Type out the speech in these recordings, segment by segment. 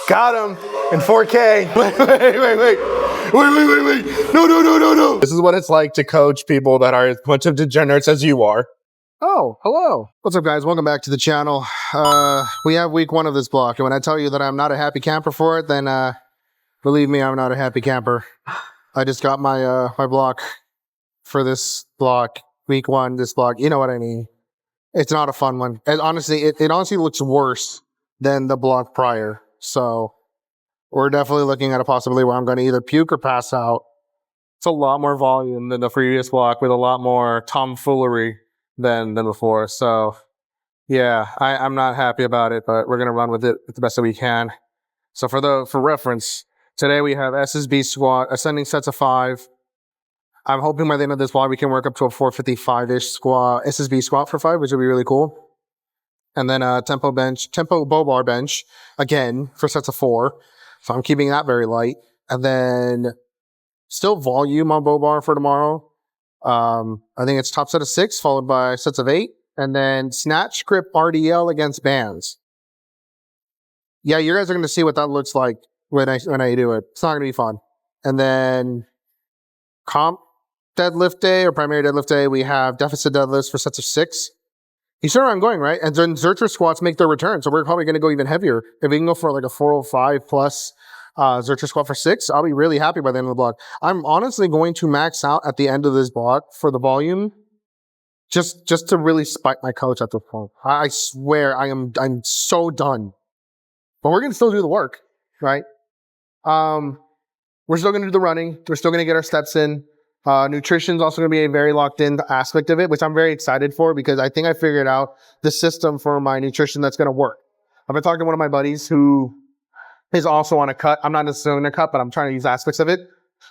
Got him in 4K. Wait. No. This is what it's like to coach people that are as much of degenerates as you are. Oh, hello. What's up, guys? Welcome back to the channel. We have week 1 of this block, and when I tell you that I'm not a happy camper for it, then believe me, I'm not a happy camper. I just got my my block for this block, week 1, this block. You know what I mean? It's not a fun one. And honestly, it honestly looks worse than the block prior. So we're definitely looking at a possibility where I'm going to either puke or pass out. It's a lot more volume than the previous block with a lot more tomfoolery than before. So yeah, I'm not happy about it, but we're going to run with it the best that we can. So for reference, today we have SSB squat, ascending sets of 5. I'm hoping by the end of this vlog we can work up to a 455-ish squat, SSB squat for 5, which would be really cool. And then a tempo bow bar bench, again, for sets of 4. So I'm keeping that very light. And then still volume on bow bar for tomorrow. I think it's top set of 6, followed by sets of 8. And then snatch grip RDL against bands. Yeah, you guys are going to see what that looks like when I do it. It's not going to be fun. And then comp deadlift day or primary deadlift day, we have deficit deadlifts for sets of 6. You see where I'm going, right? And then Zercher squats make their return. So we're probably going to go even heavier. If we can go for like a 405 plus Zercher squat for 6, I'll be really happy by the end of the block. I'm honestly going to max out at the end of this block for the volume. Just to really spite my coach at this point. I swear I'm so done. But we're going to still do the work, right? We're still going to do the running. We're still going to get our steps in. Nutrition is also going to be a very locked in aspect of it, which I'm very excited for because I think I figured out the system for my nutrition that's going to work. I've been talking to one of my buddies who is also on a cut. I'm not necessarily on a cut, but I'm trying to use aspects of it.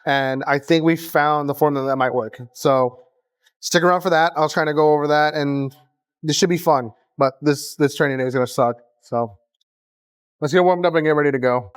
And I think we found the formula that might work. So stick around for that. I was trying to go over that and this should be fun, but this training day is going to suck. So let's get warmed up and get ready to go.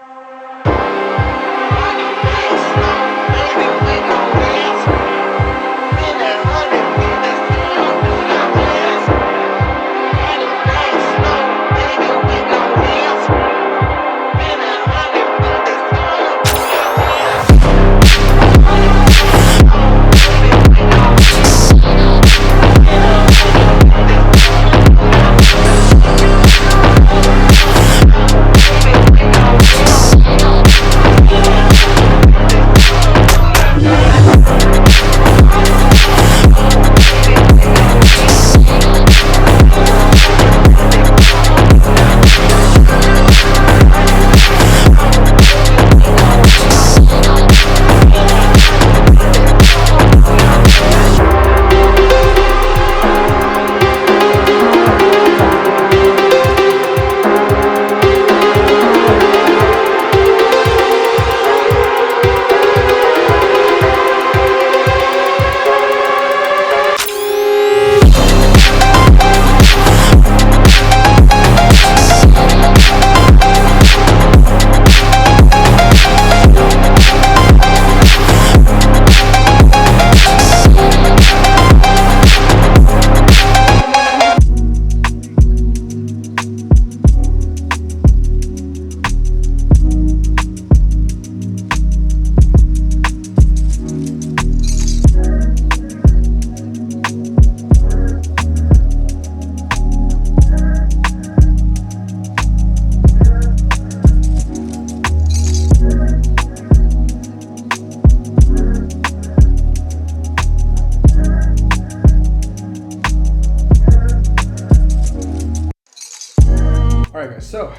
Alright guys, so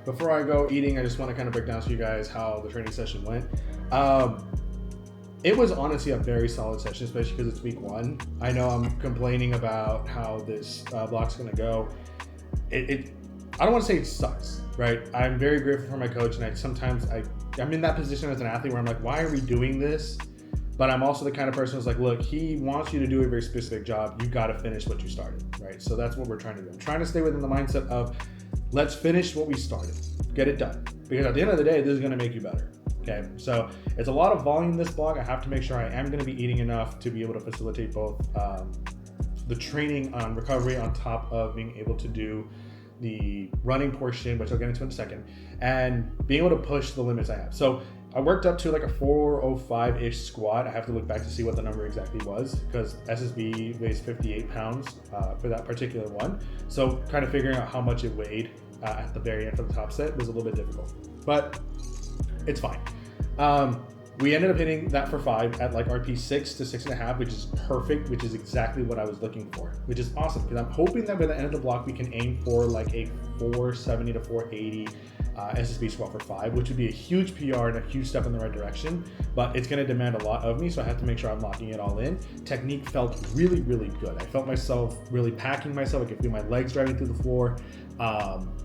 before I go eating, I just want to kind of break down to you guys how the training session went. It was honestly a very solid session, especially because it's week 1. I know I'm complaining about how this block's going to go. I don't want to say it sucks, right? I'm very grateful for my coach, and I'm in that position as an athlete where I'm like, why are we doing this? But I'm also the kind of person who's like, look, he wants you to do a very specific job. You got to finish what you started, right? So that's what we're trying to do. I'm trying to stay within the mindset of let's finish what we started, get it done. Because at the end of the day, this is going to make you better. Okay, so it's a lot of volume this block. I have to make sure I am going to be eating enough to be able to facilitate both the training on recovery on top of being able to do the running portion, which I'll get into in a second, and being able to push the limits I have. So I worked up to like a 405-ish squat. I have to look back to see what the number exactly was because SSB weighs 58 pounds for that particular one. So kind of figuring out how much it weighed at the very end of the top set was a little bit difficult, but it's fine. We ended up hitting that for 5 at like RP 6 to 6.5, which is perfect, which is exactly what I was looking for, which is awesome because I'm hoping that by the end of the block we can aim for like a 470 to 480 SSB squat for 5, which would be a huge PR and a huge step in the right direction, but it's going to demand a lot of me, so I have to make sure I'm locking it all in. Technique felt really, really good. I felt myself really packing myself. I could feel my legs driving through the floor.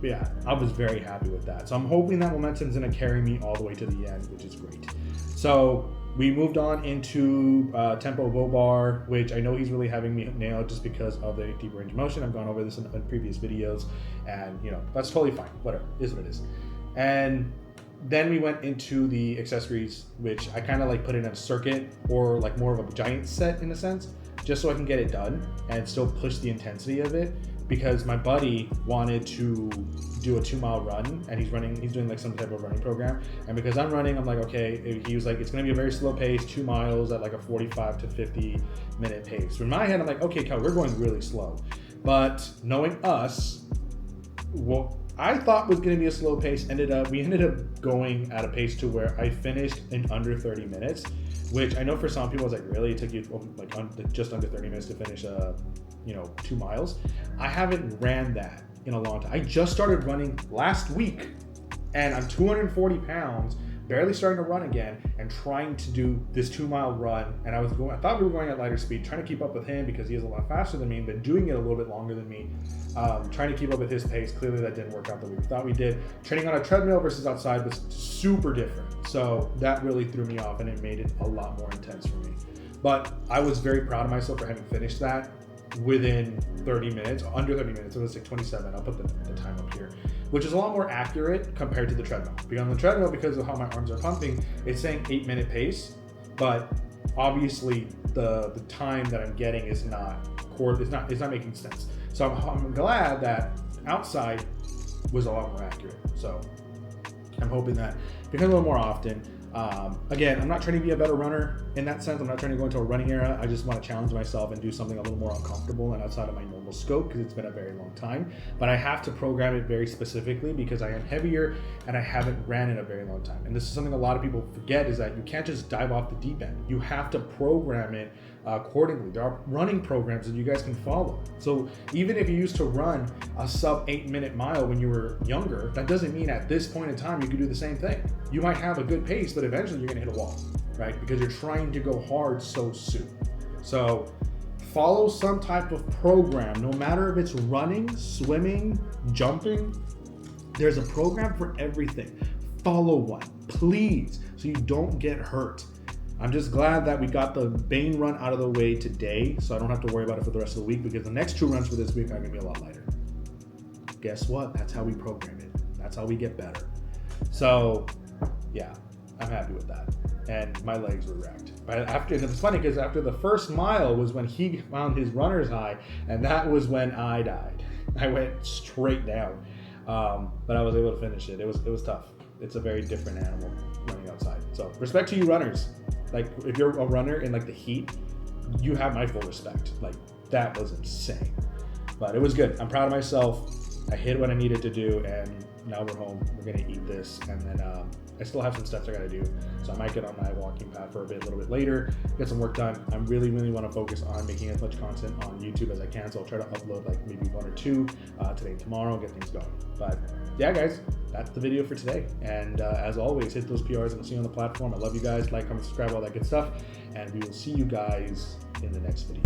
Yeah, I was very happy with that. So I'm hoping that momentum is going to carry me all the way to the end, which is great. So we moved on into tempo bow bar, which I know he's really having me nail just because of the deep range of motion. I've gone over this in previous videos, and you know, that's totally fine. Whatever, it is what it is. And then we went into the accessories, which I kind of like put in a circuit or like more of a giant set in a sense, just so I can get it done and still push the intensity of it. Because my buddy wanted to do a 2-mile run, and he's doing like some type of running program. And because I'm running, I'm like, okay, he was like, it's gonna be a very slow pace, 2 miles at like a 45 to 50 minute pace. So in my head, I'm like, okay, Cal, we're going really slow. But knowing us, what I thought was gonna be a slow pace, we ended up going at a pace to where I finished in under 30 minutes, which I know for some people, it's like, really? It took you like just under 30 minutes to finish 2 miles. I haven't ran that in a long time. I just started running last week, and I'm 240 pounds, barely starting to run again, and trying to do this 2-mile run. And I thought we were going at lighter speed, trying to keep up with him because he is a lot faster than me, but doing it a little bit longer than me, trying to keep up with his pace. Clearly that didn't work out the way we thought we did. Training on a treadmill versus outside was super different. So that really threw me off, and it made it a lot more intense for me. But I was very proud of myself for having finished that within 30 minutes, under 30 minutes. It was like 27. I'll put the time up here, which is a lot more accurate compared to the treadmill. Because on the treadmill, because of how my arms are pumping, it's saying 8-minute pace, but obviously the time that I'm getting is not making sense. So I'm glad that outside was a lot more accurate. So I'm hoping that becomes a little more often. Again, I'm not trying to be a better runner in that sense. I'm not trying to go into a running era. I just want to challenge myself and do something a little more uncomfortable and outside of my normal scope because it's been a very long time. But I have to program it very specifically because I am heavier and I haven't ran in a very long time. And this is something a lot of people forget, is that you can't just dive off the deep end. You have to program it accordingly. There are running programs that you guys can follow. So even if you used to run a sub 8-minute mile when you were younger, that doesn't mean at this point in time you can do the same thing. You might have a good pace, but eventually you're gonna hit a wall, right? Because you're trying to go hard so soon. So follow some type of program, no matter if it's running, swimming, jumping. There's a program for everything. Follow one, please, so you don't get hurt. I'm just glad that we got the Bane run out of the way today, so I don't have to worry about it for the rest of the week, because the next 2 runs for this week are gonna be a lot lighter. Guess what? That's how we program it. That's how we get better. So yeah, I'm happy with that. And my legs were wrecked. But it's funny because after the first mile was when he found his runner's high, and that was when I died. I went straight down, but I was able to finish it. It was tough. It's a very different animal running outside. So respect to you runners. Like if you're a runner in like the heat, you have my full respect. Like that was insane, but it was good. I'm proud of myself. I hit what I needed to do, and now we're home. We're gonna eat this, and then I still have some steps I gotta do. So I might get on my walking path for a little bit later, get some work done. I really want to focus on making as much content on YouTube as I can. So I'll try to upload like maybe 1 or 2 today and tomorrow, get things going. But yeah, guys, that's the video for today. And as always, hit those PRs and I'll see you on the platform. I love you guys. Like, comment, subscribe, all that good stuff. And we will see you guys in the next video.